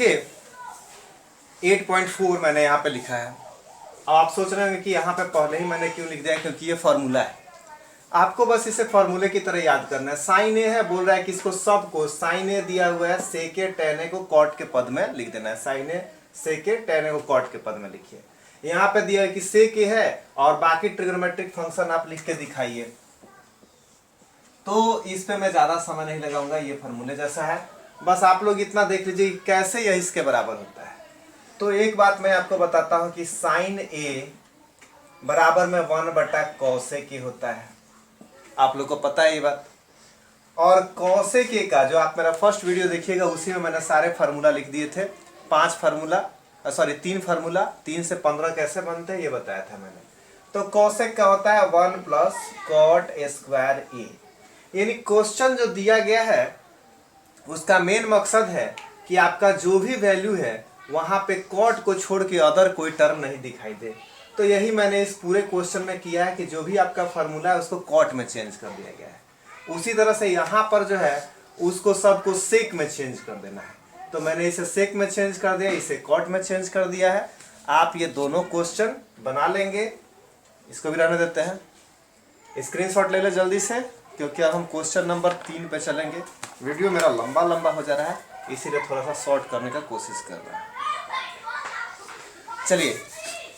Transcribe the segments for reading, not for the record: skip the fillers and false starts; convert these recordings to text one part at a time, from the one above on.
देखिए 8.4 मैंने यहाँ पे लिखा है। अब आप सोच रहे होंगे कि यहाँ पे पहले ही मैंने क्यों लिख दिया, क्योंकि ये फॉर्मूला है। आपको बस इसे फॉर्मूले की तरह याद करना है। साइन ए है, बोल रहा है कि इसको सबको साइन ए दिया हुआ है, सेक ए टेन ए को कॉट के पद में लिख देना है। साइन ए सेक ए टेन ए को कॉट के पद में लिखिए। यहाँ पे दिया है कि सेक ए है और बाकी ट्रिग्नोमेट्रिक फंक्शन आप लिख के दिखाइए। तो इस पे मैं ज्यादा समय नहीं लगाऊंगा, ये फॉर्मूले जैसा है। बस आप लोग इतना देख लीजिए कैसे यह इसके बराबर होता है। तो एक बात मैं आपको बताता हूं कि साइन ए बराबर में 1/cos ए होता है। आप लोग को पता है ये बात। और cos ए का जो आप मेरा फर्स्ट वीडियो देखिएगा उसी में मैंने सारे फार्मूला लिख दिए थे। 3 फार्मूला 3 से 15 कैसे बनते हैं ये बताया था मैंने। तो cos ए का होता है 1 + cot A², यानी क्वेश्चन जो दिया गया है उसका मेन मकसद है कि आपका जो भी वैल्यू है वहां पे कॉट को छोड़ के अदर कोई टर्म नहीं दिखाई दे। तो यही मैंने इस पूरे क्वेश्चन में किया है कि जो भी आपका फार्मूला है उसको कॉट में चेंज कर दिया गया है। उसी तरह से यहाँ पर जो है उसको सबको सेक में चेंज कर देना है। तो मैंने इसे सेक में चेंज कर दिया, इसे कॉट में चेंज कर दिया है। आप ये दोनों क्वेश्चन बना लेंगे। इसको भी रहने देते हैं, स्क्रीनशॉट ले ले जल्दी से, क्योंकि अब हम क्वेश्चन नंबर 3 पे चलेंगे। वीडियो मेरा लंबा लंबा हो जा रहा है, इसीलिए थोड़ा सा शॉर्ट करने का कोशिश कर रहा है। चलिए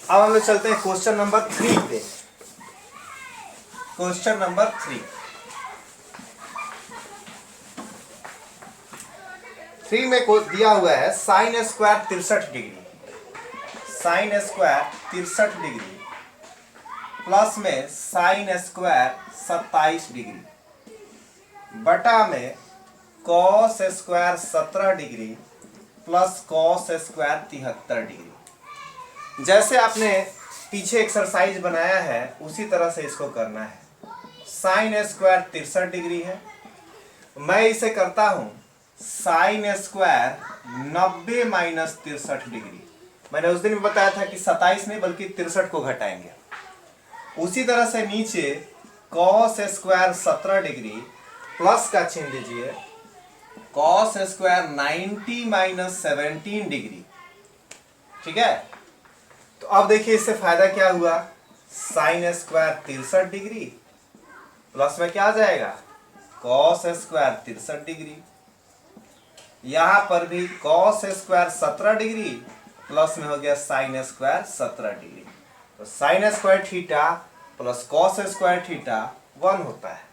अब हम लोग चलते हैं क्वेश्चन नंबर 3 पे। क्वेश्चन नंबर 3 में दिया हुआ है sine square 63 degree, sine square 63 degree plus में साइन स्क्वायर 27 डिग्री बटा में cos square 17 degree plus cos square 73 degree. जैसे आपने पीछे एक्सरसाइज बनाया है उसी तरह से इसको करना है। साइन स्क्वायर 63 डिग्री है, मैं इसे करता हूं साइन स्क्वायर 90 - 63 डिग्री। मैंने उस दिन भी बताया था कि 27 नहीं बल्कि 63 को घटाएंगे। उसी तरह से नीचे कॉस स्क्वायर 17 डिग्री प्लस का चिन्ह दीजिए कॉस स्क्वायर 90 - 17 डिग्री। ठीक है, तो अब देखिए इससे फायदा क्या हुआ। साइन स्क्वायर 63 डिग्री प्लस में क्या आ जाएगा कॉस स्क्वायर 63 डिग्री। यहां पर भी कॉस स्क्वायर 17 डिग्री प्लस में हो गया साइन स्क्वायर 17 डिग्री। तो sine square theta plus cos square theta 1 होता है।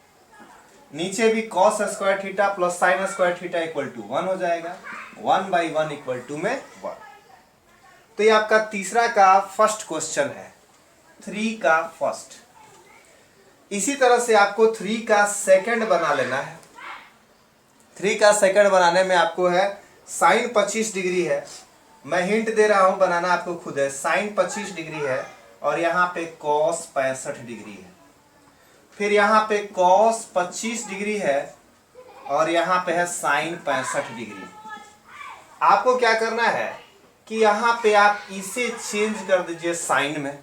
नीचे भी cos square theta plus sine square theta = 1 हो जाएगा। 1/1 = 1। तो ये आपका तीसरा का फर्स्ट क्वेश्चन है, 3 का फर्स्ट। इसी तरह से आपको 3 का सेकंड बना लेना है। 3 का सेकंड बनाने में आपको है साइन 25 डिग्री है, मैं हिंट दे रहा हूं, बनाना आपको खुद है। साइन 25 डिग्री है और यहाँ पे कॉस 65 डिग्री है। फिर यहाँ पे कॉस 25 डिग्री है और यहाँ पे है साइन 65 डिग्री। आपको क्या करना है कि यहाँ पे आप इसे चेंज कर दीजिए साइन में,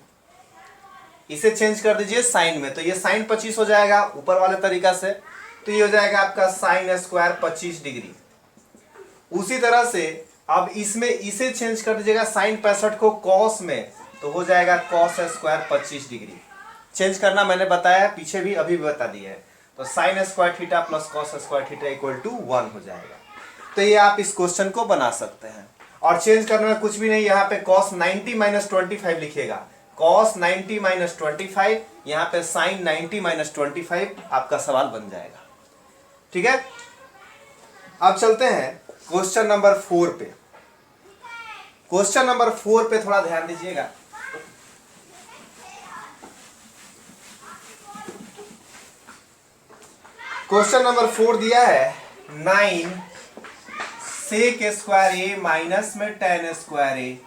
इसे चेंज कर दीजिए साइन में। तो ये साइन 25 हो जाएगा ऊपर वाले तरीका से, तो ये हो जाएगा आपका साइन स्क्वायर 25 डिग्री। उसी तरह से अब इसमें इसे चेंज कर दीजिएगा साइन 65 को कॉस में, तो हो जाएगा कॉस स्क्वायर 25 डिग्री। चेंज करना मैंने बताया पीछे भी, अभी भी बता दिया है। तो sine square theta plus cos square theta = 1 हो जाएगा। तो ये आप इस क्वेश्चन को बना सकते हैं। और चेंज करने में कुछ भी नहीं, यहाँ पे cos 90 - 25 लिखिएगा। cos 90 - 25, यहाँ पे sin 90 - 25 आपका सवाल बन जाएगा। ठीक है, अब चलते हैं क्वेश्चन नंबर 4 पे। क्वेश्चन नंबर 4 पे थोड़ा ध्यान दीजिएगा। क्वेश्चन नंबर 4 दिया है 9 सेक स्क्वायर ए माइनस में tan स्क्वायर ए।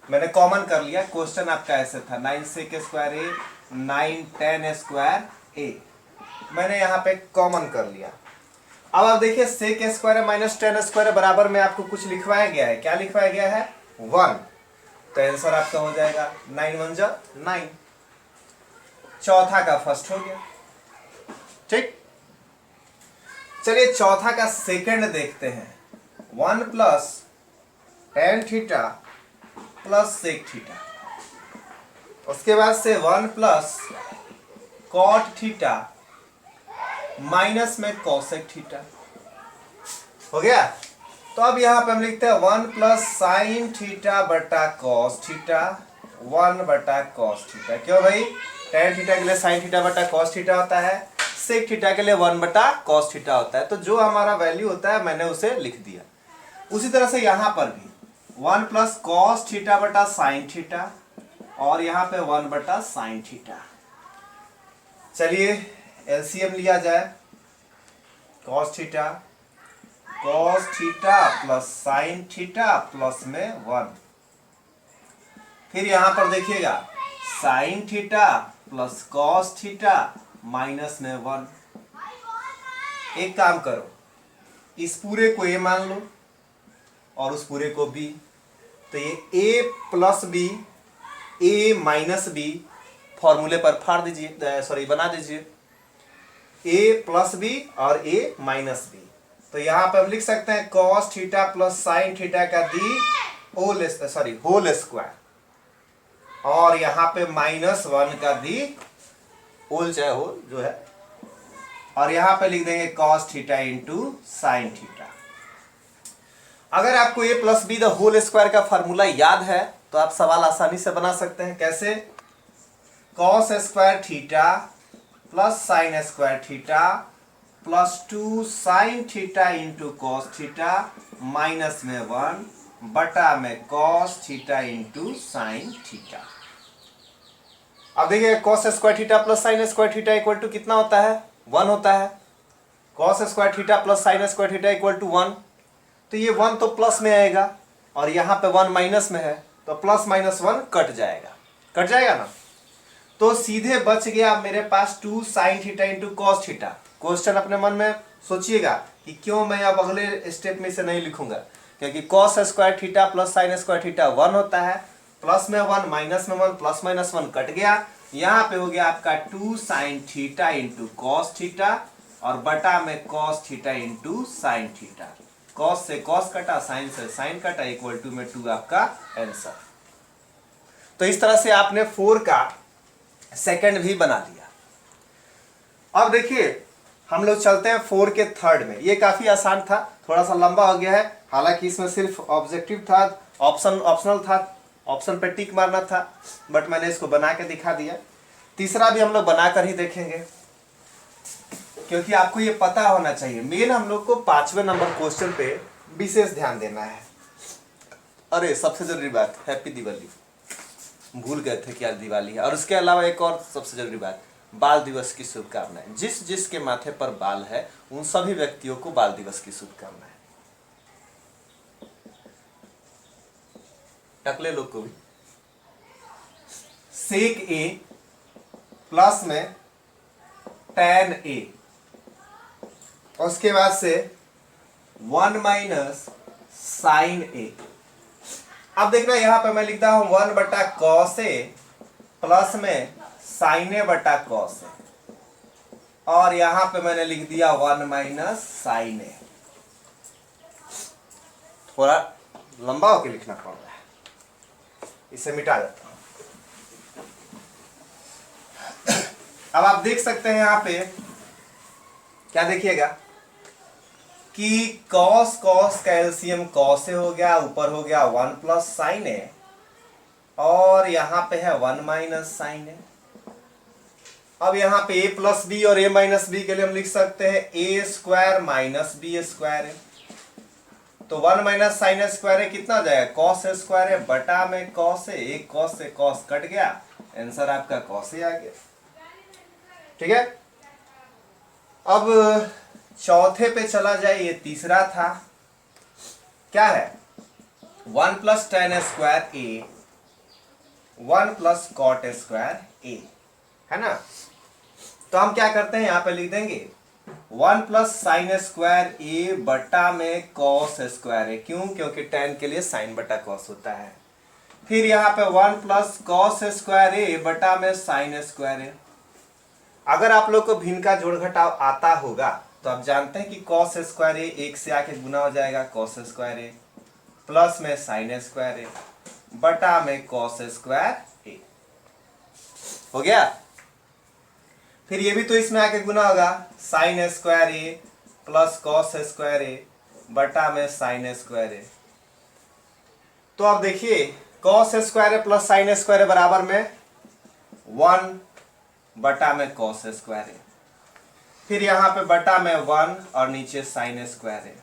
मैंने कॉमन कर लिया, क्वेश्चन आपका ऐसे था 9 sec square A 9 tan square A, मैंने यहाँ पे कॉमन कर लिया। अब आप देखिए sec square minus tan square बराबर में आपको कुछ लिखवाया गया है। क्या लिखवाया गया है 1, तो आंसर आपका हो जाएगा 9 × 1 = 9। चौथा का फर्स्ट हो गया। ठीक, चलिए चौथा का सेकंड देखते हैं। 1 plus tan theta plus sec theta, उसके बाद से 1 प्लस कॉट थीटा माइनस में कॉसेक थीटा हो गया। तो अब यहां पे हम लिखते हैं 1 प्लस साइन थीटा बटा कॉस थीटा 1 बटा कॉस थीटा। क्यों भाई, टेन थीटा के लिए साइन थीटा बटा कॉस थीटा होता है, सेक थीटा के लिए 1 बटा कॉस थीटा होता है। तो जो हमारा वैल्यू होता है मैंने उसे लिख दिया। उसी तरह से यहां पर भी 1 प्लस कॉस थीटा बटा साइन थीटा और यहां पे 1 बटा साइन थीटा। चलिए एलसीएम लिया जाए। Cos theta plus sine theta plus में 1, फिर यहां पर देखिएगा sine theta plus cos theta minus में 1। एक काम करो, इस पूरे को ए मान लो और उस पूरे को बी, तो ये ए प्लस बी ए माइनस बी फॉर्मूले पर फाड़ दीजिए, सॉरी बना दीजिए, ए प्लस बी और ए माइनस बी। तो यहां पे हम लिख सकते हैं cos theta plus sine theta का दी होल स्क्वायर और यहां पे -1 का दी होल चाहे होल जो है, और यहां पे लिख देंगे cos theta into sine theta. अगर आपको A plus B the whole square का फॉर्मूला याद है तो आप सवाल आसानी से बना सकते हैं। कैसे? Cos square theta plus sine square theta plus 2 sine theta into cos theta minus में 1 बटा में cos theta into sine theta. अब देखिए cos square theta plus sine square theta equal to कितना होता है? 1 होता है। Cos square theta plus sine square theta equal to 1, तो ये 1 तो प्लस में आएगा और यहाँ पे 1 माइनस में है, तो प्लस माइनस 1 कट जाएगा ना। तो सीधे बच गया मेरे पास 2 sine theta into cos theta. Question अपने मन में सोचिएगा कि क्यों मैं अब अगले स्टेप में से नहीं लिखूंगा, क्योंकि cos square theta plus sine square theta 1 होता है, प्लस में 1 माइनस में 1 प्लस माइनस 1 कट गया। यहाँ पे हो गया आपका 2 sine theta into cos theta और बटा में cos theta into sine theta. Cos से कॉस कटा, साइन से साइन कटा, इक्वल टू में 2 आपका आंसर। तो इस तरह से आपने 4 का सेकंड भी बना लिया। अब देखिए हम लोग चलते हैं 4 के थर्ड में। ये काफी आसान था, थोड़ा सा लंबा हो गया है, हालांकि इसमें सिर्फ ऑब्जेक्टिव था, ऑप्शनल था, ऑप्शन पे टिक मारना था, बट मैंने इसको बना के दिखा दिया। तीसरा भी हम लोग बनाकर ही देखेंगे, क्योंकि आपको ये पता होना चाहिए। मेन हम लोग को 5वें नंबर क्वेश्चन पे विशेष ध्यान देना है। अरे सबसे जरूरी बात, हैप्पी दिवाली, भूल गए थे कि आज दिवाली है। और उसके अलावा एक और सबसे जरूरी बात, बाल दिवस की शुभकामनाएं। जिस के माथे पर बाल है उन सभी व्यक्तियों को बाल दिवस की शुभकामनाएं। टकले लोग को भी। सेक ए प्लस में tan ए, उसके बाद से 1 माइनस साइन ए। अब देखना यहां पे मैं लिखता हूं 1 बटा कॉस ए प्लस में साइन ए बटा कॉस ए, और यहां पे मैंने लिख दिया 1 माइनस साइन ए। थोड़ा लंबा होकर लिखना पड़ रहा है, इसे मिटा देता हूं। अब आप देख सकते हैं यहां पे क्या देखिएगा कि कॉस का एलसीएम कॉस ए हो गया, ऊपर हो गया 1 प्लस साइन ए, और यहां पे है 1 माइनस साइन ए। अब यहां पे a प्लस बी और a माइनस बी के लिए हम लिख सकते हैं a square minus B square है। तो 1 माइनस साइन स्क्वायर है कितना हो जाएगा? कॉस स्क्वायर है बटा में कॉस है, एक कॉस से कॉस कट गया, आंसर आपका कॉस आ गया। ठीक है। अब चौथे पे चला जाए, ये तीसरा था, क्या है? 1 प्लस टेन स्क्वायर ए 1 प्लस कॉट स्क्वायर ए, है ना। तो हम क्या करते हैं, यहां पे लिख देंगे 1 प्लस साइन स्क्वायर ए बटा में कॉस स्क्वायर ए। क्यों? क्योंकि tan के लिए साइन बटा कॉस होता है। फिर यहां पे 1 प्लस कॉस स्क्वायर ए बटा में साइन स्क्वायर ए। अगर आप लोग को भिन्न का जोड़ घटाव आता होगा तो आप जानते हैं कि कॉस स्क्वायर ए एक से आके गुना हो जाएगा कॉस स्क्वायर ए प्लस में साइन स्क्वायर ए बटा में कॉस स्क्वायर ए हो गया। फिर ये भी तो इसमें आके गुना होगा sign square A plus cos square A बटा में साइन स्क्वायर ए। तो अब देखिए cos square A plus sine square ए बराबर में 1 बटा में कॉस स्क्वायर ए, फिर यहां पे बटा में 1 और नीचे साइन स्क्वायर ए।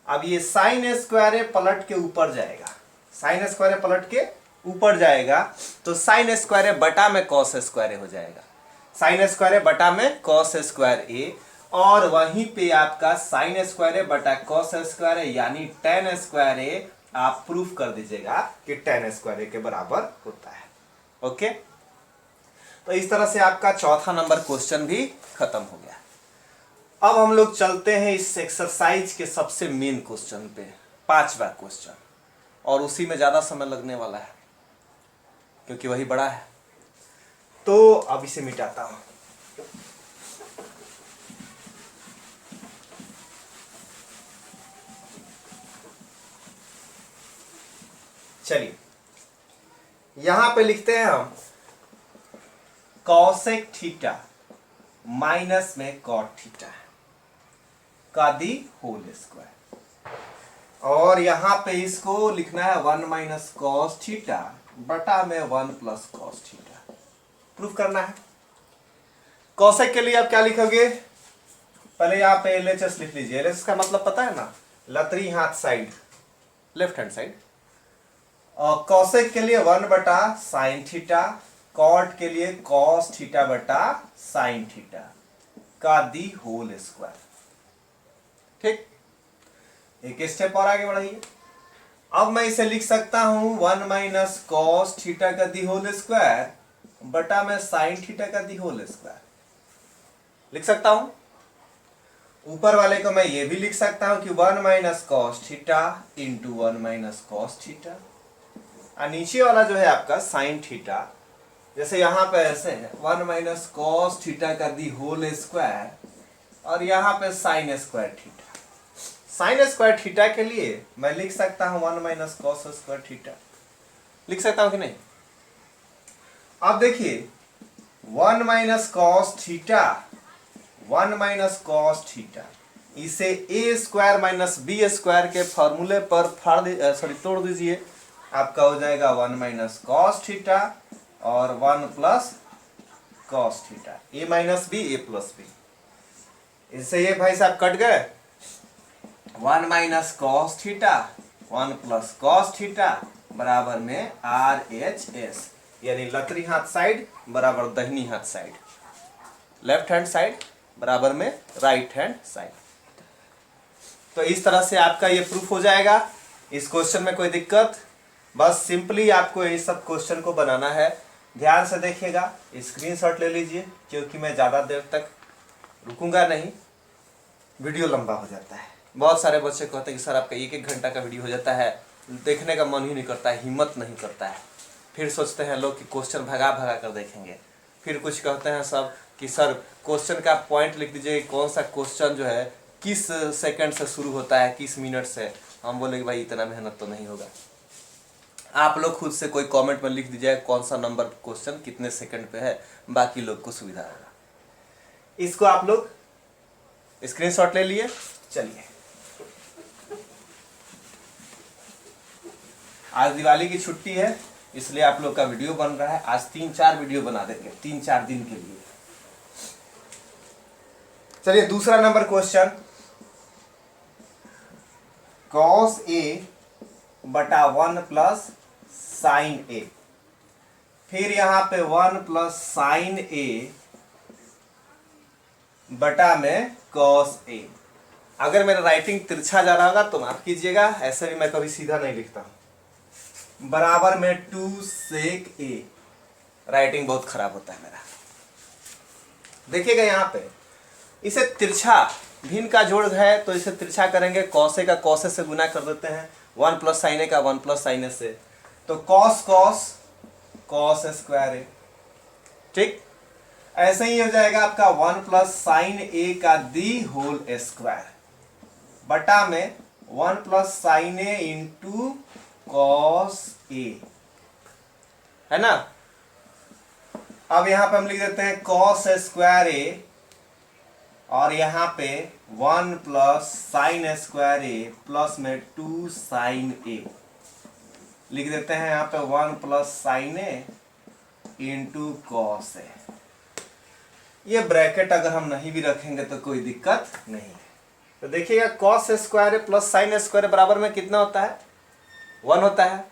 अब ये साइन स्क्वायर ए पलट के ऊपर जाएगा, साइन स्क्वायर ए पलट के ऊपर जाएगा तो साइन स्क्वायर ए बटा में कॉस स्क्वायर ए हो जाएगा, साइन स्क्वायर ए बटा में कॉस स्क्वायर ए, और वहीं पे आपका साइन स्क्वायर ए बटा कॉस स्क्वायर ए यानी टेन स्क्वायर ए आप प्रूफ कर दीजिएगा कि टेन स्क्वायर ए के बराबर होता है। ओके, तो इस तरह से आपका चौथा नंबर क्वेश्चन भी खत्म हो गया। अब हम लोग चलते हैं इस एक्सरसाइज के सबसे मेन क्वेश्चन पे, पांचवा क्वेश्चन, और उसी में ज्यादा समय लगने वाला है क्योंकि वही बड़ा है। तो अब इसे मिटाता हूं। चलिए यहां पे लिखते हैं हम कॉसेक थीटा माइनस में कॉट थीटा का दी होल स्क्वायर, और यहां पे इसको लिखना है 1 माइनस कॉस थीटा बटा में 1 प्लस कॉस थीटा, प्रूफ करना है। कॉसेक के लिए आप क्या लिखोगे, पहले यहां पे LHS लिख लीजिए। LHS का मतलब पता है ना, लतरी हाथ साइड, लेफ्ट हैंड साइड। और कॉसेक के लिए 1 बटा साइन थीटा, कॉट के लिए कॉस थीटा बटा साइन थीटा का दी होल स्क्वायर। ठीक, एक स्टेप और आगे बढ़ाइए। अब मैं इसे लिख सकता हूं 1 माइनस कॉस थीटा का दी होल स्क्वायर बटा में साइन थीटा का दी होल स्क्वायर लिख सकता हूं। ऊपर वाले को मैं ये भी लिख सकता हूं कि 1 minus cos theta into 1 minus cos theta, और नीचे वाला जो है आपका साइन थीटा, जैसे यहां पे ऐसे है 1 माइनस कॉस थीटा का दी होल स्क्वायर, और यहां पे sign square theta. Sign square theta के लिए मैं लिख सकता हूं 1 माइनस कॉस स्क्वायर थीटा, लिख सकता हूं कि नहीं। अब देखिए 1 minus cos theta, 1 minus cos theta, इसे ए स्क्वायर माइनस बी स्क्वायर के फॉर्मूले पर तोड़ दीजिए, आपका हो जाएगा 1 माइनस कॉस थीटा और 1 प्लस कॉस थीटा, ए माइनस बी ए प्लस बी। इससे ये भाई साहब कट गए, 1 minus cos theta 1 plus cos theta बराबर में RHS, यानी लतरी हाथ साइड बराबर दहिनी हाथ साइड, लेफ्ट हैंड साइड बराबर में राइट हैंड साइड। तो इस तरह से आपका ये प्रूफ हो जाएगा। इस क्वेश्चन में कोई दिक्कत, बस सिंपली आपको ये सब क्वेश्चन को बनाना है। ध्यान से देखिएगा, स्क्रीनशॉट ले लीजिए क्योंकि मैं ज़्यादा देर तक रुकूंगा नहीं, वीडियो लंबा हो जाता है। बहुत सारे बच्चे कहते हैं कि सर आपका 1-1 घंटा का वीडियो हो जाता है, देखने का मन ही नहीं करता है, हिम्मत नहीं करता है। फिर सोचते हैं लोग कि क्वेश्चन भगा भगा कर देखेंगे। फिर कुछ कहते हैं सब कि सर क्वेश्चन का पॉइंट लिख दीजिए, कौन सा क्वेश्चन जो है किस सेकंड से शुरू होता है, किस मिनट से। हम बोले कि भाई इतना मेहनत तो नहीं होगा, आप लोग खुद से कोई कमेंट में लिख दीजिए कौन सा नंबर क्वेश्चन कितने सेकंड पे है, बाकी लोग को सुविधा होगा। इसको आप लोग स्क्रीनशॉट ले लिए। चलिए आज दिवाली की छुट्टी है इसलिए आप लोग का वीडियो बन रहा है। आज 3-4 वीडियो बना देंगे 3-4 दिन के लिए। चलिए दूसरा नंबर क्वेश्चन, कॉस ए बटा 1 प्लस साइन ए, फिर यहां पे 1 प्लस साइन ए बटा में कॉस ए। अगर मेरा राइटिंग तिरछा जा रहा होगा तो माफ कीजिएगा, ऐसे भी मैं कभी सीधा नहीं लिखता हूं। बराबर में 2 सेक ए, राइटिंग बहुत खराब होता है मेरा। देखिएगा यहां पे इसे तिरछा, भिन्न का जोड़ है तो इसे तिरछा करेंगे, कॉस ए का कॉस ए से गुना कर देते हैं, 1 प्लस साइन ए का 1 प्लस साइन ए से, तो कॉस कॉस कॉस स्क्वायर ए। ठीक, ऐसे ही हो जाएगा आपका 1 प्लस साइन ए का दी होल स्क्वायर बटा में 1 plus sine A into cos ए, है ना। अब यहां पे हम लिख देते हैं कॉस स्क्वायर ए और यहां पे 1 plus sine square A plus में 2 साइन ए लिख देते हैं यहां पे 1 plus sine A into cos ए। ये ब्रैकेट अगर हम नहीं भी रखेंगे तो कोई दिक्कत नहीं है। तो देखिएगा cos square A plus sine square बराबर में कितना होता है, 1 होता है।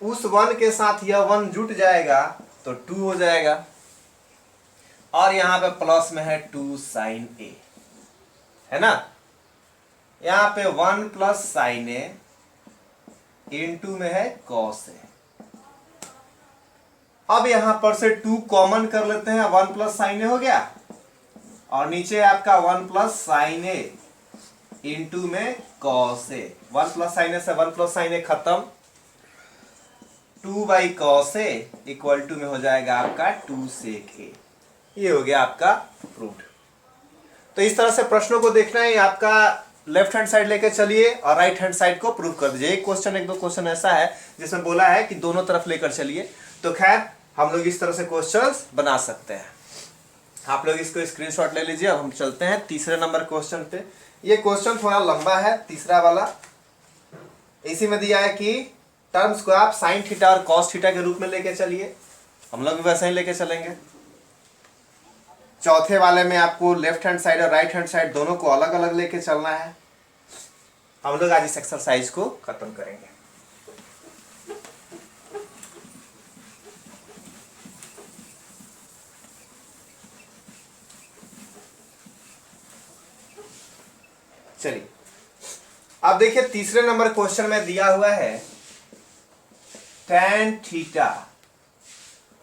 उस 1 के साथ यह 1 जुट जाएगा तो 2 हो जाएगा और यहां पे प्लस में है 2 साइन ए, है ना। यहां पे 1 प्लस साइन ए इंटू में है कॉस ए। अब यहां पर से 2 कॉमन कर लेते हैं, 1 प्लस साइन ए हो गया और नीचे आपका 1 प्लस साइन ए इंटू में cos A. 1 plus sine A से 1 प्लस साइन ए खत्म, 2 by cos A equal to में हो जाएगा आपका 2 सेक ए। ये हो गया आपका प्रूव्ड। तो इस तरह से प्रश्नों को देखना है, आपका लेफ्ट हैंड साइड लेके चलिए और राइट हैंड साइड को प्रूव कर दीजिए। एक क्वेश्चन एक दो क्वेश्चन ऐसा है जिसमें बोला है कि दोनों तरफ लेकर चलिए, तो खैर हम लोग इस तरह से क्वेश्चंस बना सकते हैं। आप लोग इसको स्क्रीनशॉट ले लीजिए। अब हम चलते हैं तीसरे नंबर क्वेश्चन पे। ये क्वेश्चन थोड़ा लंबा है, तीसरा वाला। इसी में दिया है कि टर्म्स को आप साइन थीटा और कॉस थीटा के रूप में लेके चलिए। हम लोग भी वैसे ही लेके चलेंगे। चौथे वाले में आपको लेफ्ट हैंड साइड और राइट हैंड साइड दोनों को अलग अलग लेके चलना है। हम लोग आज इस एक्सरसाइज को खत्म करेंगे। चलिए अब देखिए तीसरे नंबर क्वेश्चन में दिया हुआ है tan थीटा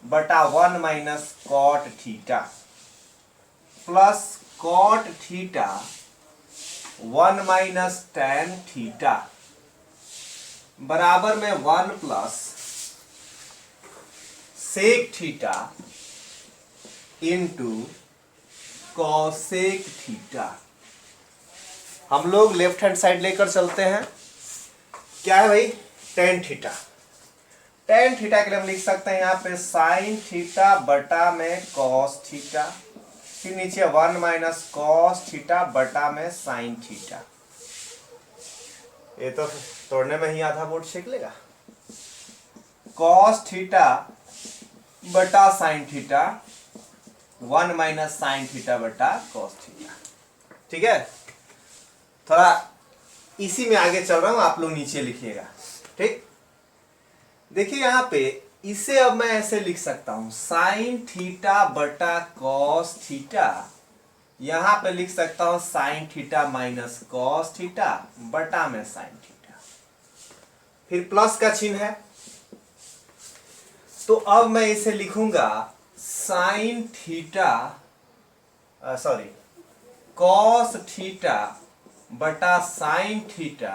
बटा 1 minus cot theta plus cot theta 1 minus tan theta बराबर में 1 plus sec theta into cosec theta. हम लोग लेफ्ट हैंड साइड लेकर चलते हैं। क्या है भाई, tan थीटा। tan थीटा के लिए हम लिख सकते हैं यहाँ पे साइन थीटा बटा में कॉस थीटा, फिर नीचे 1 माइनस कॉस थीटा बटा में साइन थीटा। ये तो तोड़ने में ही आधा बोर्ड छेक लेगा। कॉस थीटा बटा sine theta 1 minus sine theta बटा कॉस थीटा। ठीक है, थोड़ा इसी में आगे चल रहा हूं, आप लोग नीचे लिखिएगा। ठीक, देखिए यहां पे इसे अब मैं ऐसे लिख सकता हूं साइन थीटा बटा कॉस थीटा। यहां पे लिख सकता हूं sign theta minus cos theta बटा में साइन थीटा, फिर प्लस का चिन्ह है। तो अब मैं इसे लिखूंगा sine theta sorry cos theta बटा साइन थीटा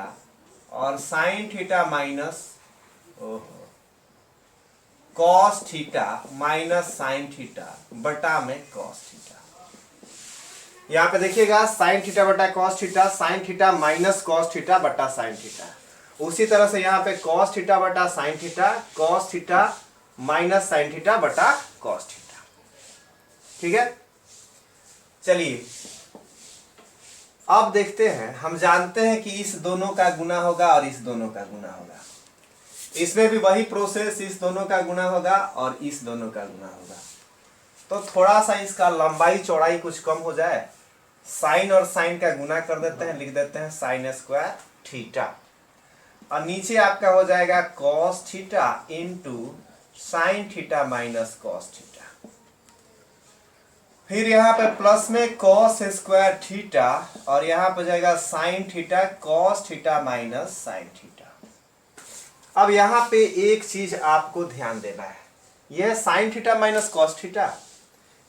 और sign theta minus cos theta minus sine theta बटा में कॉस थीटा। यहां पे देखिएगा साइन थीटा बटा cos theta, sign theta minus cos theta बटा साइन थीटा। उसी तरह से यहां पे कॉस थीटा बटा sine theta, cos theta minus sine theta बटा कॉस थीटा। ठीक है, चलिए अब देखते हैं। हम जानते हैं कि इस दोनों का गुना होगा और इस दोनों का गुना होगा। इसमें भी वही प्रोसेस, इस दोनों का गुना होगा और इस दोनों का गुना होगा। तो थोड़ा सा इसका लंबाई चौड़ाई कुछ कम हो जाए, साइन और साइन का गुना कर देते हैं, लिख देते हैं साइन स्क्वायर थीटा और नीचे आपका हो जाएगा cos theta into sine theta minus cos theta. फिर यहाँ पे प्लस में कॉस स्क्वायर थीटा और यहाँ पे जाएगा sine theta cos theta minus sine theta. अब यहाँ पे एक चीज आपको ध्यान देना है, यह sine theta minus cos theta,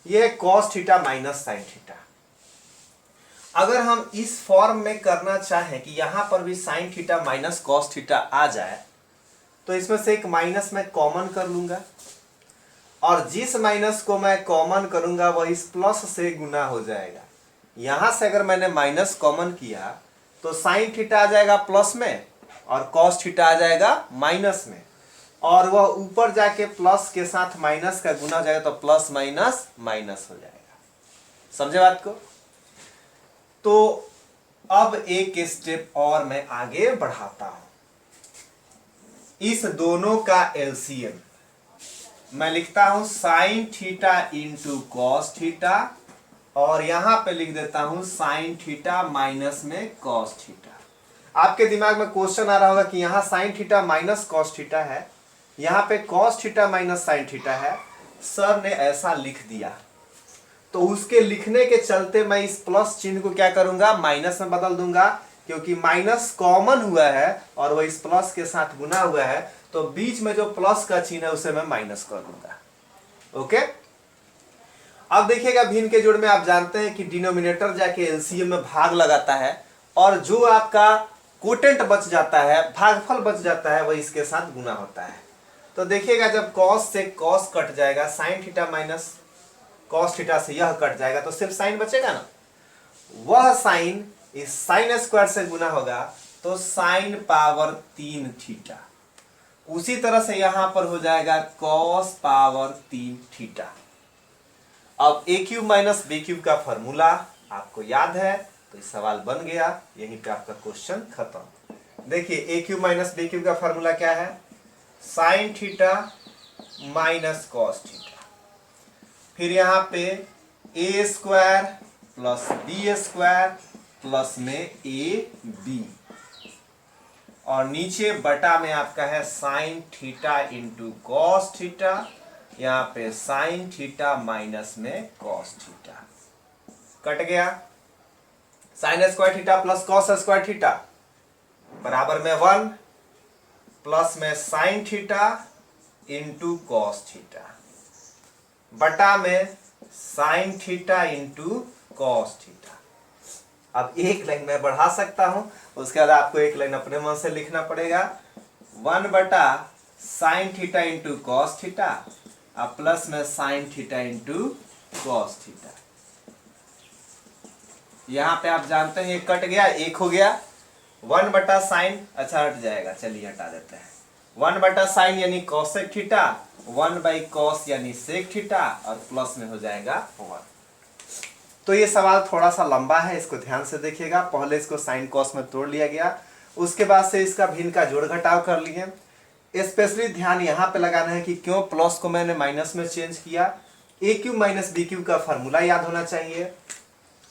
यह cos theta minus sine theta. अगर हम इस फॉर्म में करना चाहें कि यहां पर भी sine theta minus cos theta आ जाए, तो इसमें से एक माइनस मैं कॉमन कर लूंगा और जिस माइनस को मैं कॉमन करूंगा वह इस प्लस से गुना हो जाएगा। यहां से अगर मैंने माइनस कॉमन किया तो साइन थीटा आ जाएगा प्लस में और कॉस थीटा आ जाएगा माइनस में, और वह ऊपर जाके प्लस के साथ माइनस का गुना हो जाएगा तो प्लस माइनस माइनस हो जाएगा। समझे बात को? तो अब एक स्टेप और मैं आगे बढ़ाता हूं। इस दोनों का एलसीएम मैं लिखता हूं sign theta into cos theta, और यहां पे लिख देता हूं साइन थीटा माइनस में कॉस थीटा। आपके दिमाग में क्वेश्चन आ रहा होगा कि यहां sign theta minus cos theta है, यहां पे cos theta minus sine theta है, सर ने ऐसा लिख दिया। तो उसके लिखने के चलते मैं इस प्लस चिन्ह को क्या करूंगा, माइनस में बदल दूंगा, क्योंकि माइनस कॉमन हुआ है और वह इस प्लस के साथ गुना हुआ है, तो बीच में जो प्लस का चिन्ह है उसे मैं माइनस कर दूंगा। ओके, अब देखिएगा भिन्न के जोड़ में आप जानते हैं कि डिनोमिनेटर जाके एलसीएम में भाग लगाता है, और जो आपका कोटेंट बच जाता है, भागफल बच जाता है, वह इसके साथ गुना होता है। तो देखिएगा जब कॉस से कॉस कट जाएगा, sign theta minus cos theta से यह कट जाएगा, तो सिर्फ साइन बचेगा ना। वह साइन इस साइन स्क्वायर से गुना होगा तो साइन पावर 3 थीटा। उसी तरह से यहां पर हो जाएगा कॉस पावर 3 थीटा। अब ए क्यूब माइनस बी क्यूब का फॉर्मूला आपको याद है, तो इस सवाल बन गया, यहीं पे आपका क्वेश्चन खत्म। देखिए A cube minus B cube का फॉर्मूला क्या है, sine theta minus cos theta, फिर यहां पे A square plus B square plus में ए बी, और नीचे बटा में आपका है sine theta into cos theta, यहां पे साइन थीटा माइनस में कॉस थीटा। कट गया। Sine square theta plus cos square theta बराबर में 1 प्लस में sine theta into cos theta बटा में sine theta into cos theta. अब एक लाइन में बढ़ा सकता हूं, उसके बाद आपको एक लाइन अपने मन से लिखना पड़ेगा, 1 बटा sine theta into cos theta अब प्लस में sine theta into cos theta. यहां पे आप जानते हैं ये कट गया, एक हो गया, 1 बटा साइन, अच्छा हट जाएगा, चलिए हटा देते हैं, 1 बटा साइन यानी कॉसेक थीटा, 1 बाई कॉस यानी सेक थीटा, और प्लस में हो जाएगा 1। तो ये सवाल थोड़ा सा लंबा है, इसको ध्यान से देखिएगा। पहले इसको साइन कॉस में तोड़ लिया गया, उसके बाद से इसका भिन्न का जोड़ घटाव कर लिए। स्पेशली ध्यान यहाँ पे लगाना है कि क्यों प्लस को मैंने माइनस में चेंज किया। ए क्यूब माइनस बी क्यूब का फॉर्मूला याद होना चाहिए।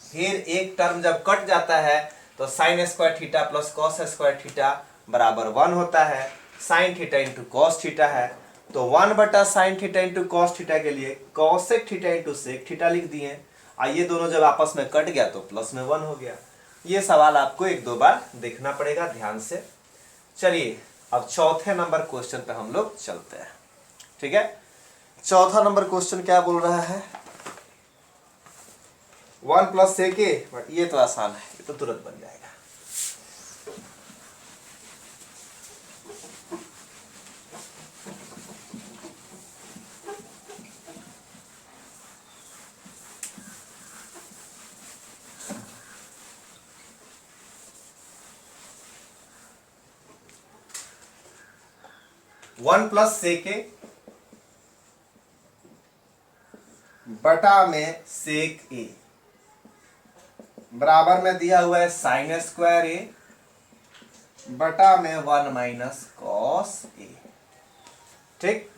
फिर एक टर्म जब कट जाता है तो sine square theta plus cos square theta बराबर 1 होता है, sine theta into cos theta है, तो 1 बटा sine theta into cos theta के लिए cosec theta into sec theta लिख दिए। ये दोनों जब आपस में कट गया तो प्लस में 1 हो गया। ये सवाल आपको 1-2 बार देखना पड़ेगा ध्यान से। चलिए अब चौथे नंबर क्वेश्चन पे हम लोग चलते हैं। ठीक है, चौथा नंबर क्वेश्चन क्या बोल रहा है, 1 प्लस सेक ए, बट ये तो आसान है, ये तो तुरंत बन जाएगा। 1 प्लस सेक ए बटा में सेक ए बराबर में दिया हुआ है साइन स्क्वायर ए बटा में 1 माइनस कॉस ए। ठीक,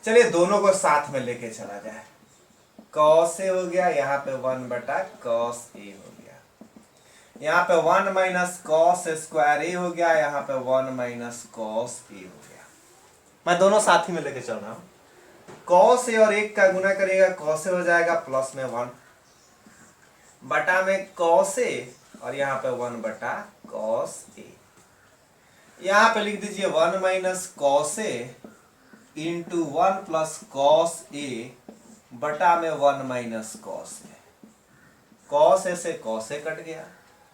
चलिए दोनों को साथ में लेके चला जाए। कॉस ए हो गया, यहाँ पे 1 बटा कॉस ए हो गया, यहाँ पे 1 माइनस कॉस स्क्वायर ए हो गया, यहाँ पे 1 माइनस कॉस ए हो गया। मैं दोनों साथ ही में लेके चल रहा हूं। कॉस ए और 1 का गुना करेगा, कॉस ए हो जाएगा प्लस में 1 बटा में कॉस ए, और यहाँ पे 1 बटा कॉस ए। यहाँ पे लिख दीजिए 1 minus cos A into 1 plus cos A बटा में 1 minus cos A. Cos A से कॉस ए कट गया,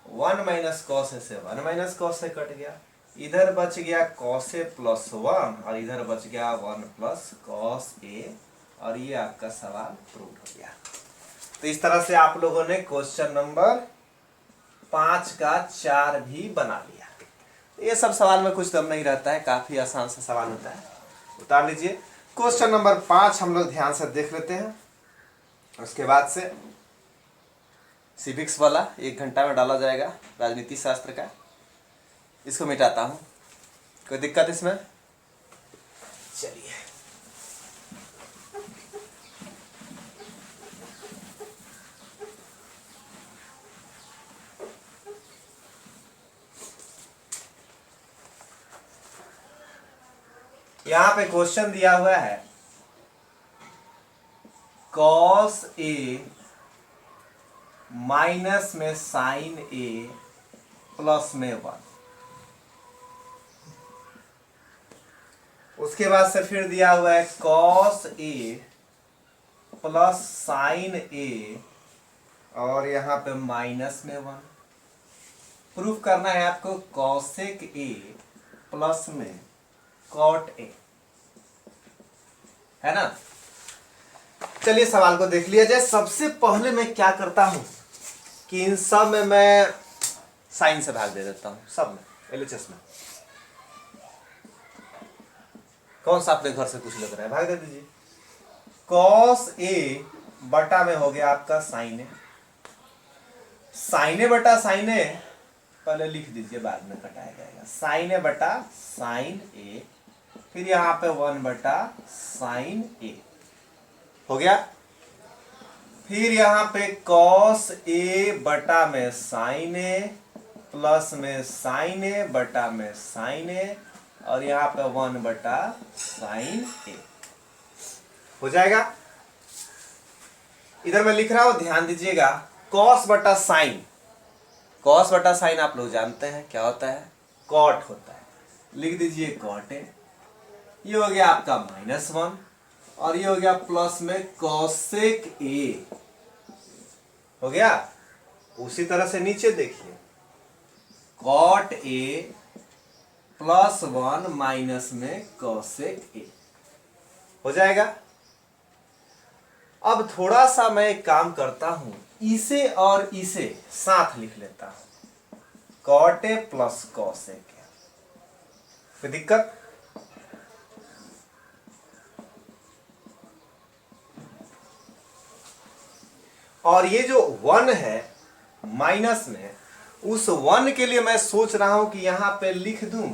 1 माइनस कॉस ए से 1 माइनस कॉस ए कट गया, इधर बच गया कॉस ए प्लस 1 और इधर बच गया 1 प्लस कॉस ए और ये आपका सवाल प्रूव हो गया। तो इस तरह से आप लोगों ने क्वेश्चन नंबर 5 का 4 भी बना लिया। ये सब सवाल में कुछ दम नहीं रहता है, काफी आसान सा सवाल होता है। उतार लीजिए। क्वेश्चन नंबर 5 हम लोग ध्यान से देख लेते हैं। उसके बाद से सिविक्स वाला 1 घंटा में डाला जाएगा, राजनीति शास्त्र का। इसको मिटाता हूं, कोई दिक्कत इसमें? चलिए। यहां पे क्वेश्चन दिया हुआ है कॉस ए माइनस में साइन ए प्लस में 1। उसके बाद से फिर दिया हुआ है कॉस ए प्लस साइन ए और यहां पे माइनस में 1। प्रूफ करना है आपको कॉसेक ए प्लस में कॉट ए, है ना। चलिए सवाल को देख लिया जाए। सबसे पहले मैं क्या करता हूं कि इन सब में मैं साइन से भाग दे देता हूं, सब में, एलएचएस में। कौन सा अपने घर से कुछ लग रहा है, भाग दे दीजिए। कॉस ए बटा में हो गया आपका साइन ए। साइन ए बटा साइन ए पहले लिख दीजिए, बाद में कटाया जाएगा। साइन ए बटा साइन ए, फिर यहां पे 1 बटा साइन ए हो गया। फिर यहां पे कॉस ए बटा में साइन ए प्लस में साइन ए बटा में साइन ए और यहां पे 1 बटा साइन ए हो जाएगा। इधर मैं लिख रहा हूं, ध्यान दीजिएगा। कॉस बटा साइन, कॉस बटा साइन आप लोग जानते हैं क्या होता है, कॉट होता है। लिख दीजिए कॉट ए। ये हो गया आपका -1 और ये हो गया प्लस में कॉसेक ए हो गया। उसी तरह से नीचे देखिए, कॉट ए प्लस 1 माइनस में कॉसेक ए हो जाएगा। अब थोड़ा सा मैं एक काम करता हूं, इसे और इसे साथ लिख लेता हूं, cot A plus cosec A. कोई दिक्कत? और ये जो 1 है माइनस में, उस 1 के लिए मैं सोच रहा हूं कि यहां पे लिख दूं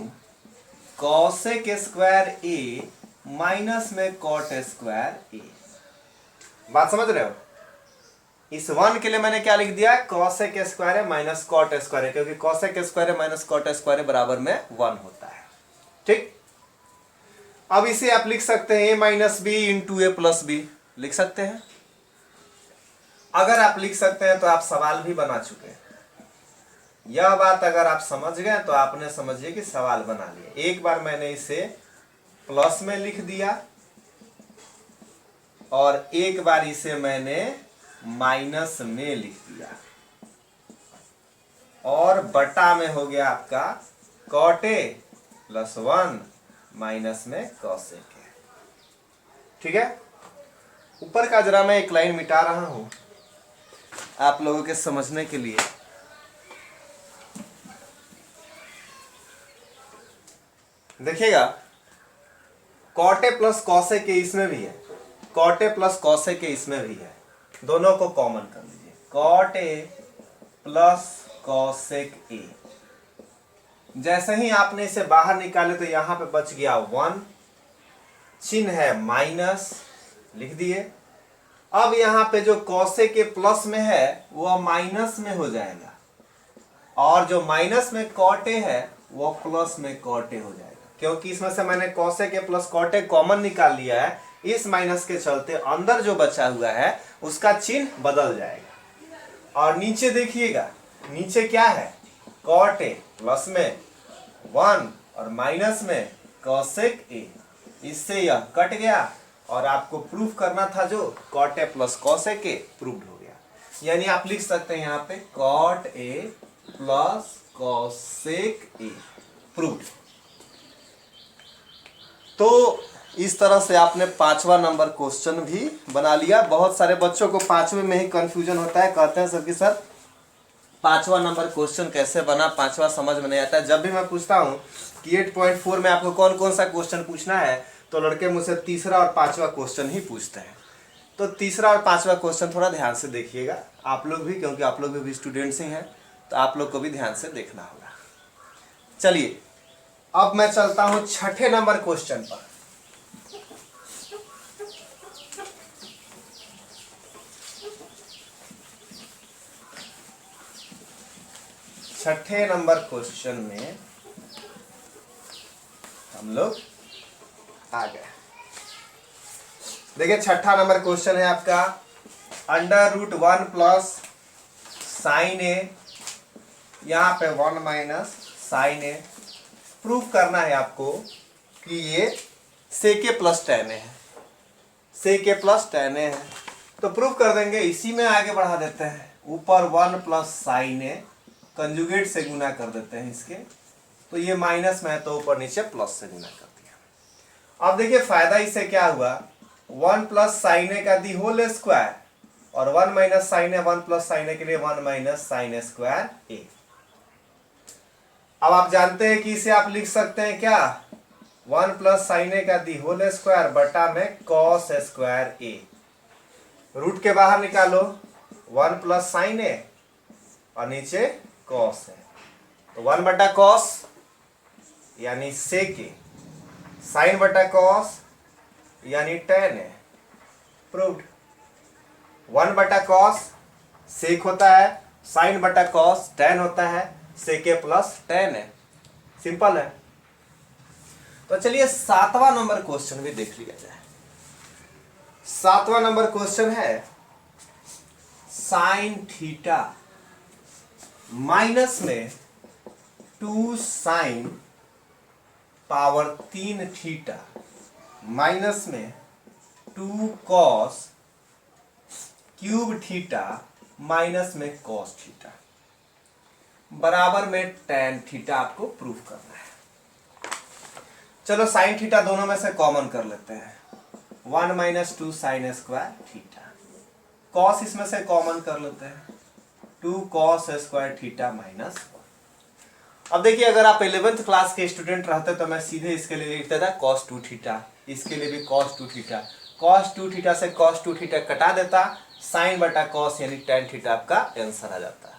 कॉसेक स्क्वायर ए माइनस में कॉट स्क्वायर ए। बात समझ रहे हो? इस 1 के लिए मैंने क्या लिख दिया, cosec square A minus cot square ए, क्योंकि cosec square A minus cot square ए बराबर में 1 होता है। ठीक। अब इसे आप लिख सकते हैं ए माइनस बी इंटू ए प्लस बी, लिख सकते हैं। अगर आप लिख सकते हैं तो आप सवाल भी बना चुके हैं। यह बात अगर आप समझ गए तो आपने समझिए कि सवाल बना लिया। एक बार मैंने इसे प्लस में लिख दिया और एक बार इसे मैंने माइनस में लिख दिया और बटा में हो गया आपका कॉट ए प्लस 1 माइनस में कॉसेक ए। ठीक है। ऊपर का जरा मैं एक लाइन मिटा रहा हूं आप लोगों के समझने के लिए। देखिएगा, cot A plus cosec A इसमें भी है, cot A plus cosec A इसमें भी है। दोनों को कॉमन कर लीजिए, cot A plus cosec A. जैसे ही आपने इसे बाहर निकाले तो यहां पे बच गया 1, चिन्ह है माइनस, लिख दिए। अब यहां पे जो कॉसेक के प्लस में है वह माइनस में हो जाएगा और जो माइनस में कॉट ए है वह प्लस में कॉट ए हो जाएगा, क्योंकि इसमें से मैंने कॉसेक के प्लस कॉट ए कॉमन निकाल लिया है। इस माइनस के चलते अंदर जो बचा हुआ है उसका चिन्ह बदल जाएगा। और नीचे देखिएगा, नीचे क्या है, कॉट ए प्लस में 1 और माइनस में कॉसेक ए। इससे यह कट गया और आपको प्रूफ करना था जो cot A plus cosec A, proved हो गया। यानी आप लिख सकते हैं यहां पे cot A plus cosec A, proved. तो इस तरह से आपने 5वां नंबर क्वेश्चन भी बना लिया। बहुत सारे बच्चों को 5वें में ही कंफ्यूजन होता है, कहते हैं सर कि सर 5वां नंबर क्वेश्चन कैसे बना, 5वां समझ में नहीं आता है। जब भी मैं पूछता हूँ कि 8.4 में आपको कौन कौन सा क्वेश्चन पूछना है, तो लड़के मुझसे तीसरा और 5वां क्वेश्चन ही पूछते हैं। तो तीसरा और 5वां क्वेश्चन थोड़ा ध्यान से देखिएगा आप लोग भी, क्योंकि आप लोग भी स्टूडेंट्स ही हैं, तो आप लोग को भी ध्यान से देखना होगा। चलिए अब मैं चलता हूं 6ठे नंबर क्वेश्चन पर। छठे नंबर क्वेश्चन में हम लोग आ गए। देखिए 6ठा नंबर क्वेश्चन है आपका, √1 प्लस साइन ए, यहाँ पे 1 माइनस साइन ए। प्रूफ करना है आपको कि ये सेके प्लस टेन ए है, सेके प्लस टेन ए है। तो प्रूफ कर देंगे, इसी में आगे बढ़ा देते हैं। ऊपर 1 प्लस साइन ए कंजुगेट से गुना कर देते हैं इसके, तो ये माइनस में है तो ऊपर नीचे प्लस से गुना कर दिया। अब देखिए फायदा इससे क्या हुआ, 1 प्लस साइन ए का दी होल स्क्वायर और 1 माइनस साइन ए, 1 प्लस साइन ए के लिए 1 माइनस साइन स्क्वायर ए। अब आप जानते हैं कि इसे आप लिख सकते हैं क्या, 1 प्लस साइन ए का दी होल स्क्वायर बटा में कॉस स्क्वायर ए। रूट के बाहर निकालो, 1 प्लस साइन ए और नीचे कॉस है, तो 1 बटा कॉस यानी सेक ए, साइन बटा कॉस यानी टेन है। प्रूव्ड। 1 बटा कॉस सेक होता है, साइन बटा कॉस टेन होता है, सेक ए प्लस टेन है। सिंपल है। तो चलिए 7वां नंबर क्वेश्चन भी देख लिया जाए। 7वां नंबर क्वेश्चन है, साइन थीटा माइनस में 2 साइन पावर 3 थीटा माइनस में 2 कॉस क्यूब थीटा माइनस में कॉस थीटा बराबर में टेन थीटा आपको प्रूफ करना है। चलो साइन थीटा दोनों में से कॉमन कर लेते हैं, 1 minus 2 sign square theta. Cos इसमें से कॉमन कर लेते हैं, 2 कॉस स्क्वायर थीटा माइनस 1। अब देखिए अगर आप 11th क्लास के स्टूडेंट रहते तो मैं सीधे इसके लिए लिखता था cos 2 थीटा, इसके लिए भी cos 2 थीटा। cos 2 थीटा से cos 2 थीटा कटा देता, साइन बटा cos यानी tan थीटा आपका आंसर आ जाता।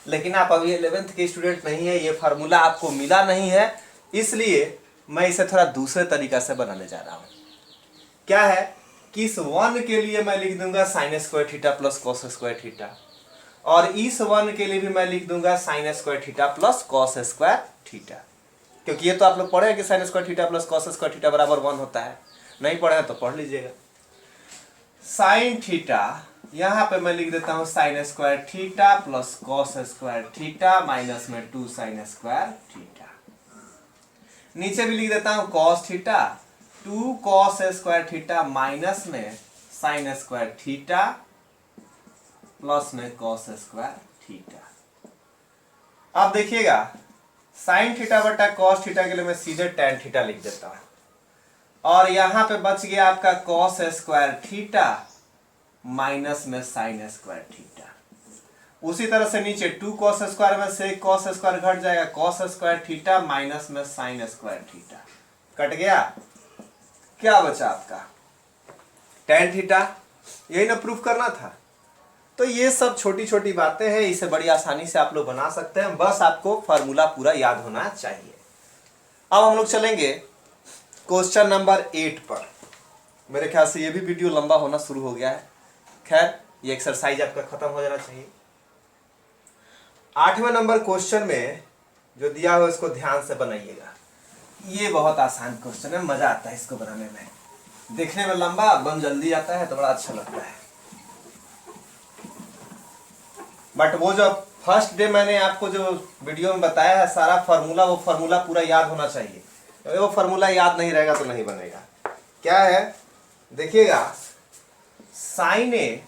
लेकिन आप अभी 11th के स्टूडेंट नहीं है, ये फार्मूला आपको मिला नहीं है, इसलिए मैं इसे थोड़ा दूसरे तरीका से बनाने जा रहा हूँ। क्या है कि इस 1 के लिए मैं लिख दूंगा sign square theta plus cos square theta, और इस 1 के लिए भी मैं लिख दूंगा sign square theta plus cos square theta, क्योंकि ये तो आप लोग पढ़े हैं कि sign square theta plus cos square theta बराबर 1 होता है। नहीं पढ़े हैं तो पढ़ लीजिएगा। साइन थीटा यहां पे मैं लिख देता हूं sign square theta plus cos square theta minus में 2 साइन स्क्वायर थीटा। नीचे भी लिख देता हूं cos theta, 2 cos square theta minus में साइन स्क्वायर थीटा प्लस में कॉस स्क्वायर थीटा। अब देखिएगा साइन थीटा बटा कॉस थीटा के लिए मैं सीधे टेन थीटा लिख देता हूं, और यहां पे बच गया आपका कॉस स्क्वायर थीटा माइनस में साइन स्क्वायर थीटा। उसी तरह से नीचे 2 कॉस स्क्वायर में से कॉस स्क्वायर घट जाएगा, कॉस स्क्वायर थीटा माइनस में साइन स्क्वायर थीटा कट गया। क्या बचा आपका टेन थीटा। यही ना प्रूफ करना था। तो ये सब छोटी छोटी बातें हैं, इसे बड़ी आसानी से आप लोग बना सकते हैं, बस आपको फार्मूला पूरा याद होना चाहिए। अब हम लोग चलेंगे क्वेश्चन नंबर 8 पर। मेरे ख्याल से ये भी वीडियो लंबा होना शुरू हो गया है। खैर ये एक्सरसाइज आपका खत्म हो जाना चाहिए। 8वें नंबर क्वेश्चन में जो दिया हुआ इसको ध्यान से बनाइएगा। ये बहुत आसान क्वेश्चन है, मजा आता है इसको बनाने में, देखने में लंबा बन जल्दी आता है तो बड़ा अच्छा लगता है। बट वो जो फर्स्ट डे मैंने आपको जो वीडियो में बताया है सारा फार्मूला, वो फार्मूला पूरा याद होना चाहिए। तो वो फार्मूला याद नहीं रहेगा तो नहीं बनेगा। क्या है देखिएगा, साइन ए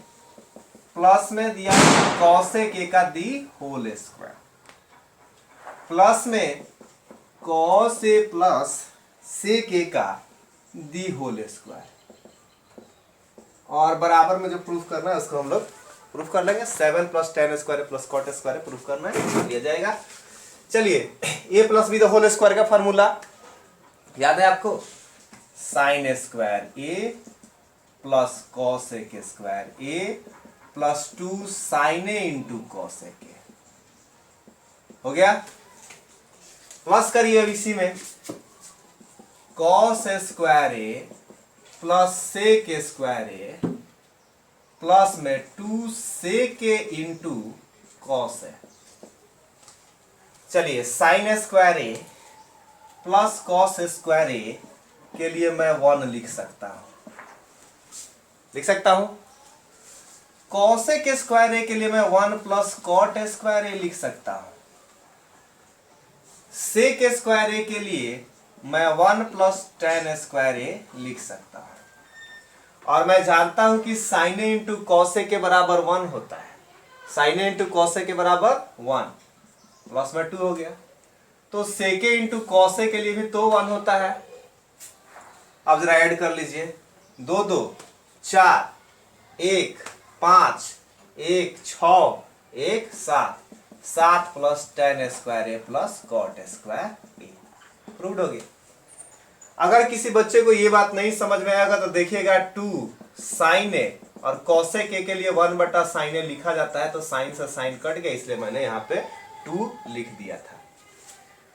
प्लस में दिया कॉसेक ए का दी होल स्क्वायर प्लस में कॉस ए प्लस सेक ए का दी होल स्क्वायर। और बराबर में जो प्रूफ करना है उसको हम लोग प्रूफ कर लेंगे। 7 plus ten square plus cot square proof करना है, लिया जाएगा। चलिए A plus B the whole square का फॉर्मूला याद है आपको? Sine square A plus cos A के square A plus 2 sine A into cos A के। हो गया? प्लस करिए अब इसी में cos square A plus sec square A plus में 2 sec A into cos A. चलिए sine square A plus cos square ए के लिए मैं 1 लिख सकता हूं, लिख सकता हूं। कॉसेक स्क्वायर ए के लिए मैं 1 प्लस कॉट स्क्वायर ए लिख सकता हूं। सेक स्क्वायर ए के लिए मैं 1 प्लस टेन स्क्वायर ए लिख सकता हूं। और मैं जानता हूं कि sign A into cos A के बराबर 1 होता है। Sine A into cos A के बराबर 1 प्लस में 2 हो गया। तो सेक ए इंटू कॉस ए के लिए भी तो 1 होता है। अब जरा ऐड कर लीजिए, 2 2 4 1 5 1 6 1 7 7 plus ten square A plus cot square A. Proved हो गया। अगर किसी बच्चे को ये बात नहीं समझ में आएगा तो देखिएगा 2 साइन ए और कॉसेक ए के लिए 1 बटा साइन ए लिखा जाता है, तो साइन से साइन कट गया, इसलिए मैंने यहाँ पे 2 लिख दिया था।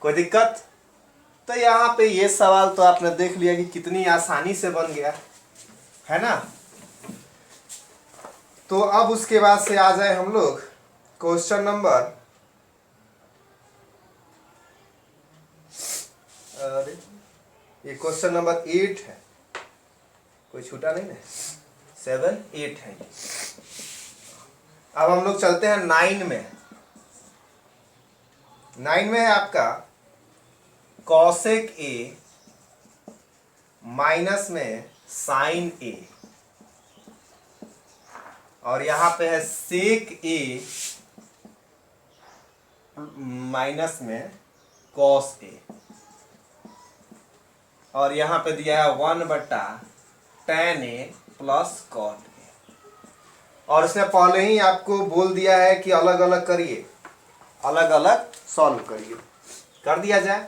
कोई दिक्कत? तो यहाँ पे ये सवाल तो आपने देख लिया कि कितनी आसानी से बन गया है ना। तो अब उसके बाद से आ जाए हम लोग क्वेश्चन नंबर, अरे ये क्वेश्चन नंबर 8 है, कोई छूटा नहीं ना, 7 8 है। अब हम लोग चलते हैं 9 में। 9 में है आपका कॉसेक ए माइनस में साइन ए, और यहां पे है सेक ए माइनस में कॉस ए, और यहां पे दिया है 1 बटा tan A plus cot A. और इसने पहले ही आपको बोल दिया है कि अलग अलग करिए, अलग अलग सॉल्व करिए। कर दिया जाए।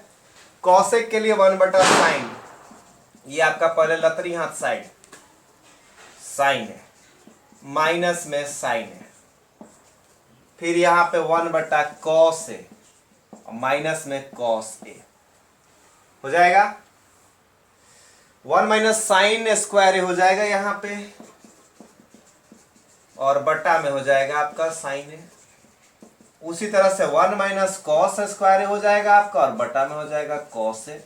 कॉसेक के लिए 1 बटा साइन, ये आपका पहले लतरी हाथ साइड साइन है, माइनस में साइन है, फिर यहां पे 1 बटा कॉस ए माइनस में कॉस ए हो जाएगा। 1 माइनस साइन स्क्वायर ए हो जाएगा यहां पे, और बटा में हो जाएगा आपका साइन ए। उसी तरह से 1 माइनस कॉस स्क्वायर ए हो जाएगा आपका, और बटा में हो जाएगा कॉस ए।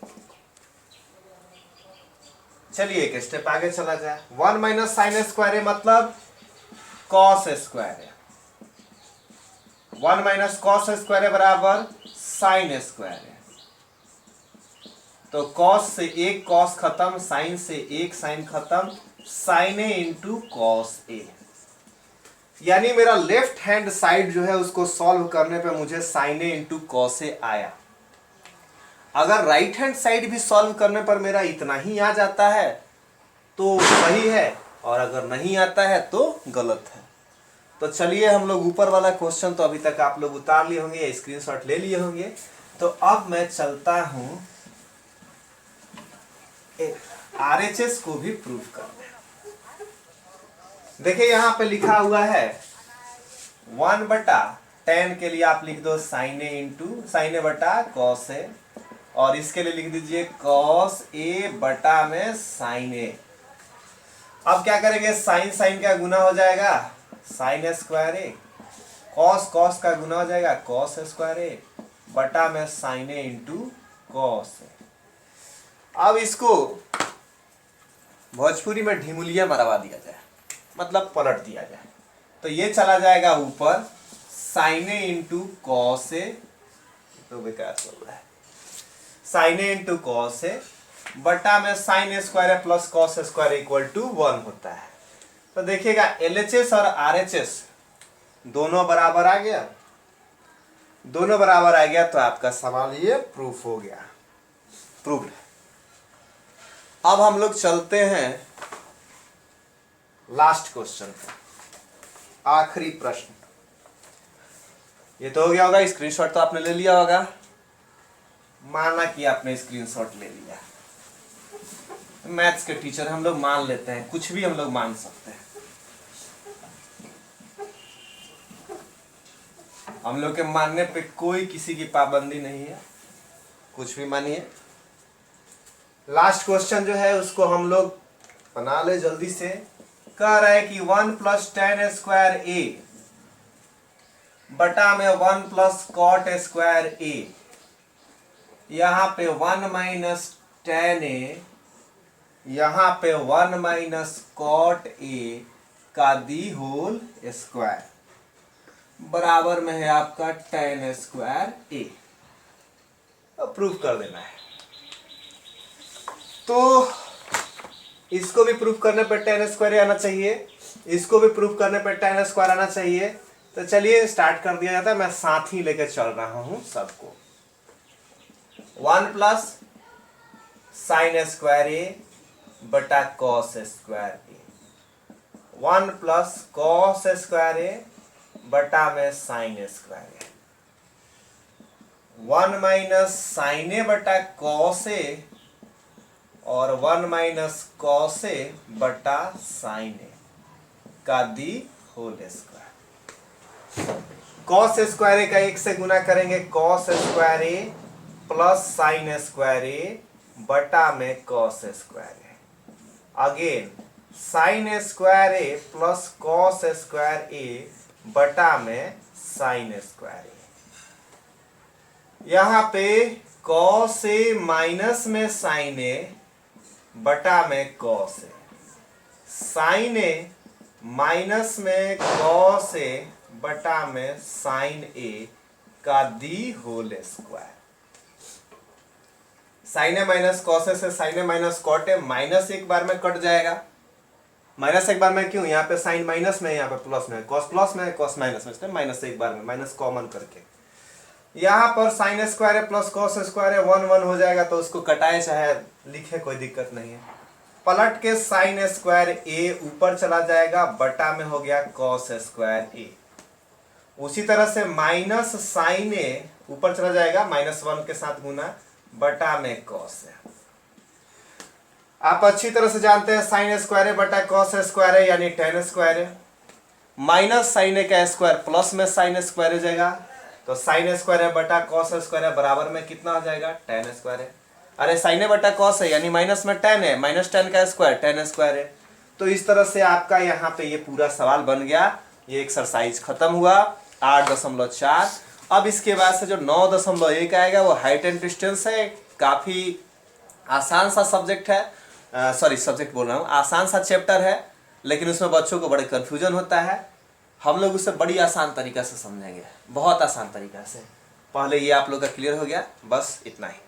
चलिए एक स्टेप आगे चला जाए। 1 माइनस साइन स्क्वायर ए मतलब कॉस स्क्वायर ए, 1 माइनस कॉस स्क्वायर ए बराबर साइन स्क्वायर ए। तो कॉस से एक कॉस खत्म, साइन से एक साइन खत्म, साइन ए इंटू कॉस ए। यानी मेरा लेफ्ट हैंड साइड जो है उसको सॉल्व करने पे मुझे साइन ए इंटू कॉस ए आया। अगर राइट हैंड साइड भी सॉल्व करने पर मेरा इतना ही आ जाता है तो सही है, और अगर नहीं आता है तो गलत है। तो चलिए हम लोग ऊपर वाला क्वेश्चन तो अभी तक आप लोग उतार लिए होंगे, स्क्रीनशॉट ले लिए होंगे। तो अब मैं चलता हूं आरएचएस को भी प्रूफ करने। देखिए यहां पे लिखा हुआ है 1 बटा टेन के लिए आप लिख दो साइन ए इंटू साइन ए बटा कॉस ए, और इसके लिए लिख दीजिए कॉस ए बटा में साइन ए। अब क्या करेंगे, साइन साइन का गुना हो जाएगा साइन स्क्वायर ए, कॉस कॉस का गुना हो जाएगा कॉस स्क्वायर ए, बटा में साइन ए इंटू कॉस ए। अब इसको भोजपुरी में ढिमुलिया मरवा दिया जाए, मतलब पलट दिया जाए, तो ये चला जाएगा ऊपर sine A into cos A, तो बेकार चल रहा है, sine A into cos A बटा में sine square A plus cos square equal to 1 होता है। तो देखिएगा एलएचएस और आरएचएस दोनों बराबर आ गया, दोनों बराबर आ गया, तो आपका सवाल ये प्रूफ हो गया, प्रूफ। अब हम लोग चलते हैं लास्ट क्वेश्चन, आखिरी प्रश्न। ये तो हो गया होगा, स्क्रीनशॉट तो आपने ले लिया होगा, माना कि आपने स्क्रीनशॉट ले लिया। मैथ्स के टीचर हम लोग मान लेते हैं, कुछ भी हम लोग मान सकते हैं। हम लोग के मानने पे कोई किसी की पाबंदी नहीं है, कुछ भी मानिए। लास्ट क्वेश्चन जो है उसको हम लोग बना ले जल्दी से। कह रहा है कि 1 + tan स्क्वायर ए बटा में 1 + cot स्क्वायर ए, यहां पे 1 - tan ए, यहां पे 1 - cot ए का दी होल स्क्वायर बराबर में है आपका tan स्क्वायर ए। अब प्रूफ कर देना है। तो इसको भी प्रूफ करने पर tan स्क्वायर आना चाहिए, इसको भी प्रूफ करने पर tan स्क्वायर आना चाहिए। तो चलिए स्टार्ट कर दिया जाता है, मैं साथ ही लेकर चल रहा हूं सबको। 1 + sin स्क्वायर ए बटा cos square A, 1 + cos square A बटा में sin square A, 1 - sin A बटा cos ए और 1 - cos ए बटा sin ए का the whole square. cos square A का 1 से गुना करेंगे, cos square A plus sin square A बटा में cos square A, again sin square A plus cos square A बटा में sin स्क्वायर ए। यहां पे cos ए माइनस में sin ए बटा में cos A, sin A minus में cos ए बटा में sin ए का the whole square. sin A minus cos ए से sin A minus cot A minus एक बार में कट जाएगा। माइनस एक बार में क्यों, यहाँ पे साइन माइनस में, यहाँ पे प्लस में, कॉस प्लस में, कॉस माइनस में, इसलिए माइनस एक बार में, माइनस कॉमन करके। यहाँ पर साइन स्क्वायर है प्लस कॉस स्क्वायर है, 1 1 हो जाएगा, तो उसको कटाए चाहे लिखे कोई दिक्कत नहीं है। पलट के साइन स्क्वायर ए ऊपर चला जाएगा, बटा में हो गया कॉस स्क्वायर ए। उसी तरह से माइनस साइन ए ऊपर चला जाएगा, -1 के साथ गुना, बटा में कॉस ए। आप अच्छी तरह से जानते हैं साइन स्क्वायर ए बटा कॉस स्क्वायर ए यानी tan square A, minus sign ए का स्क्वायर प्लस में साइन स्क्वायर हो जाएगा, तो साइन स्क्वायर ए बटा कॉस स्क्वायर ए बराबर में कितना हो जाएगा, tan स्क्वायर ए। अरे साइन ए बटा कॉस है यानी माइनस में tan है, माइनस tan का स्क्वायर tan स्क्वायर है। तो इस तरह से आपका यहाँ पे ये पूरा सवाल बन गया। ये एक्सरसाइज खत्म हुआ 8.4। अब इसके बाद से जो 9.1 आएगा वो हाइट एंड डिस्टेंस है। काफी आसान सा सब्जेक्ट है, सब्जेक्ट बोल रहा हूँ, आसान सा चैप्टर है, लेकिन उसमें बच्चों को बड़े कन्फ्यूजन होता है। हम लोग उसे बड़ी आसान तरीका से समझेंगे, बहुत आसान तरीका से। पहले ये आप लोग का क्लियर हो गया, बस इतना ही।